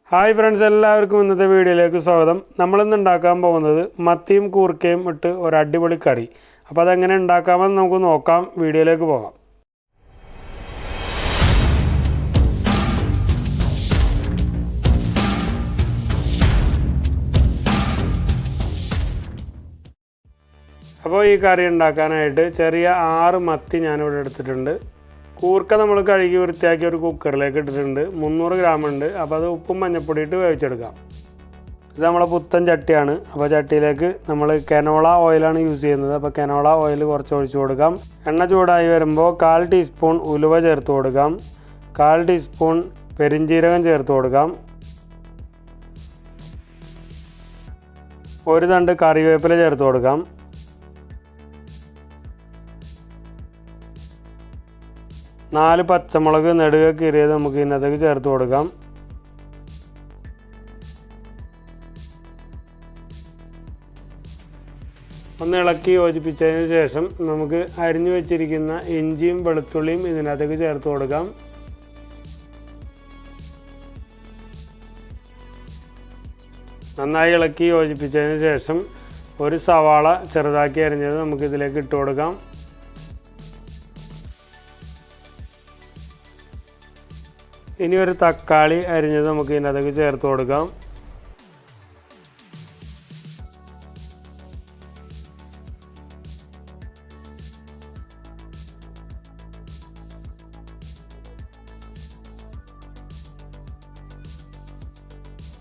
Hi friends, എല്ലാവർക്കും ഇന്നത്തെ വീഡിയോയിലേക്ക് സ്വാഗതം. നമ്മളിന്ന് ഉണ്ടാക്കാൻ പോകുന്നത് മത്തിയും കൂർക്കയും ഇട്ട് ഒരു അടിപൊളി കറി. അപ്പോൾ അതെങ്ങനെ ഉണ്ടാക്കാമെന്ന് നമുക്ക് നോക്കാം. വീഡിയോയിലേക്ക് പോകാം. അപ്പോൾ ഈ കറി ഉണ്ടാക്കാനായിട്ട് ചെറിയ 6 മത്തി ഞാനിവിടെ എടുത്തിട്ടുണ്ട്. കൂർക്ക നമ്മൾ കഴുകി വൃത്തിയാക്കി ഒരു കുക്കറിലേക്ക് ഇട്ടിട്ടുണ്ട്. 300 ഗ്രാം ഉണ്ട്. അപ്പോൾ അത് ഉപ്പും മഞ്ഞൾപ്പൊടി ഇട്ട് വേവിച്ചെടുക്കാം. ഇത് നമ്മളെ പുത്തൻ ചട്ടിയാണ്. അപ്പോൾ ചട്ടിയിലേക്ക് നമ്മൾ കനോള ഓയിലാണ് യൂസ് ചെയ്യുന്നത്. അപ്പോൾ കനോള ഓയിൽ കുറച്ച് ഒഴിച്ചു കൊടുക്കാം. എണ്ണ ചൂടായി വരുമ്പോൾ 1/4 ടീസ്പൂൺ ഉലുവ ചേർത്ത് കൊടുക്കാം. 1/4 ടീസ്പൂൺ പെരിഞ്ജീരകം ചേർത്ത് കൊടുക്കാം. ഒരു തണ്ട് കറിവേപ്പില ചേർത്ത് കൊടുക്കാം. 4 പച്ചമുളക് നെടുക കീറിയത് നമുക്ക് ഇതിനകത്തേക്ക് ചേർത്ത് കൊടുക്കാം. ഒന്ന് ഇളക്കി യോജിപ്പിച്ചതിന് ശേഷം നമുക്ക് അരിഞ്ഞു വെച്ചിരിക്കുന്ന ഇഞ്ചിയും വെളുത്തുള്ളിയും ഇതിനകത്തേക്ക് ചേർത്ത് കൊടുക്കാം. നന്നായി ഇളക്കി യോജിപ്പിച്ചതിന് ശേഷം ഒരു സവാള ചെറുതാക്കി അരിഞ്ഞത് നമുക്ക് ഇതിലേക്ക് ഇട്ട് കൊടുക്കാം. ഇനി ഒരു തക്കാളി അരിഞ്ഞത് നമുക്ക് ഇതിനകത്തേക്ക് ചേർത്ത് കൊടുക്കാം.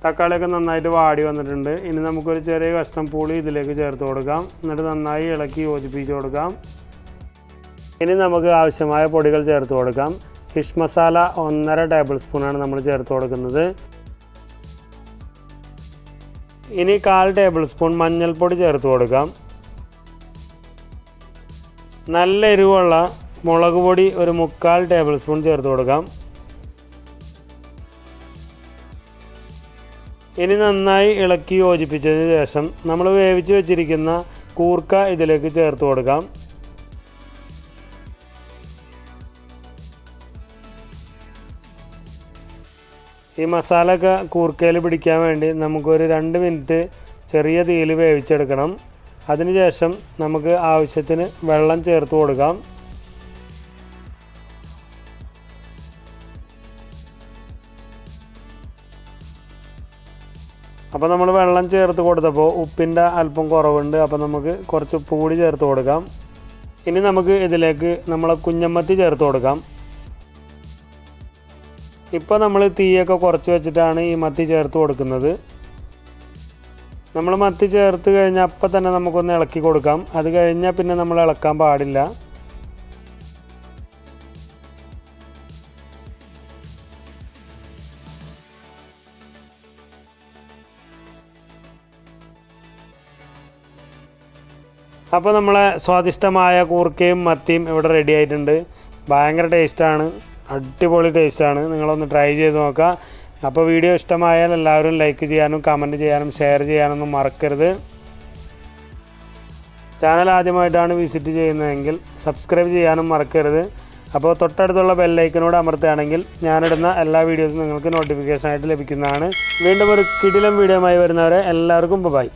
തക്കാളിയൊക്കെ നന്നായിട്ട് വാടി വന്നിട്ടുണ്ട്. ഇനി നമുക്കൊരു ചെറിയ കഷ്ണം പുളി ഇതിലേക്ക് ചേർത്ത് കൊടുക്കാം. എന്നിട്ട് നന്നായി ഇളക്കി യോജിപ്പിച്ച് കൊടുക്കാം. ഇനി നമുക്ക് ആവശ്യമായ പൊടികൾ ചേർത്ത് കൊടുക്കാം. ഫിഷ് മസാല 1.5 ടേബിൾ സ്പൂണാണ് നമ്മൾ ചേർത്ത് കൊടുക്കുന്നത്. ഇനി 1/4 ടേബിൾ സ്പൂൺ മഞ്ഞൾപ്പൊടി ചേർത്ത് കൊടുക്കാം. നല്ല എരിവുള്ള മുളക് പൊടി ഒരു 3/4 ടേബിൾ സ്പൂൺ ചേർത്ത് കൊടുക്കാം. ഇനി നന്നായി ഇളക്കി യോജിപ്പിച്ചതിന് ശേഷം നമ്മൾ വേവിച്ച് വെച്ചിരിക്കുന്ന കൂർക്ക ഇതിലേക്ക് ചേർത്ത് കൊടുക്കാം. ഈ മസാലയൊക്കെ കൂർക്കയിൽ പിടിക്കാൻ വേണ്ടി നമുക്കൊരു 2 മിനിറ്റ് ചെറിയ തീയിൽ വേവിച്ചെടുക്കണം. അതിനുശേഷം നമുക്ക് ആവശ്യത്തിന് വെള്ളം ചേർത്ത് കൊടുക്കാം. അപ്പോൾ നമ്മൾ വെള്ളം ചേർത്ത് കൊടുത്തപ്പോൾ ഉപ്പിൻ്റെ അല്പം കുറവുണ്ട്. അപ്പോൾ നമുക്ക് കുറച്ച് ഉപ്പ് കൂടി ചേർത്ത് കൊടുക്കാം. ഇനി നമുക്ക് ഇതിലേക്ക് നമ്മളെ കുഞ്ഞമ്മത്തി ചേർത്ത് കൊടുക്കാം. ഇപ്പോൾ നമ്മൾ തീയൊക്കെ കുറച്ച് വെച്ചിട്ടാണ് ഈ മത്തി ചേർത്ത് കൊടുക്കുന്നത്. നമ്മൾ മത്തി ചേർത്ത് കഴിഞ്ഞാൽ അപ്പം തന്നെ നമുക്കൊന്ന് ഇളക്കി കൊടുക്കാം. അത് കഴിഞ്ഞാൽ പിന്നെ നമ്മൾ ഇളക്കാൻ പാടില്ല. അപ്പോൾ നമ്മളെ സ്വാദിഷ്ടമായ കൂർക്കയും മത്തിയും ഇവിടെ റെഡി ആയിട്ടുണ്ട്. ഭയങ്കര ടേസ്റ്റാണ്, അടിപൊളി ടേസ്റ്റാണ്. നിങ്ങളൊന്ന് ട്രൈ ചെയ്ത് നോക്കുക. അപ്പോൾ വീഡിയോ ഇഷ്ടമായാൽ എല്ലാവരും ലൈക്ക് ചെയ്യാനും കമൻറ്റ് ചെയ്യാനും ഷെയർ ചെയ്യാനൊന്നും മറക്കരുത്. ചാനൽ ആദ്യമായിട്ടാണ് വിസിറ്റ് ചെയ്യുന്നതെങ്കിൽ സബ്സ്ക്രൈബ് ചെയ്യാനും മറക്കരുത്. അപ്പോൾ തൊട്ടടുത്തുള്ള ബെല്ലൈക്കനോട് അമർത്തുകയാണെങ്കിൽ ഞാനിടുന്ന എല്ലാ വീഡിയോസും നിങ്ങൾക്ക് നോട്ടിഫിക്കേഷനായിട്ട് ലഭിക്കുന്നതാണ്. വീണ്ടും ഒരു കിടിലം വീഡിയോയുമായി വരുന്നവരെ എല്ലാവർക്കും ബൈ.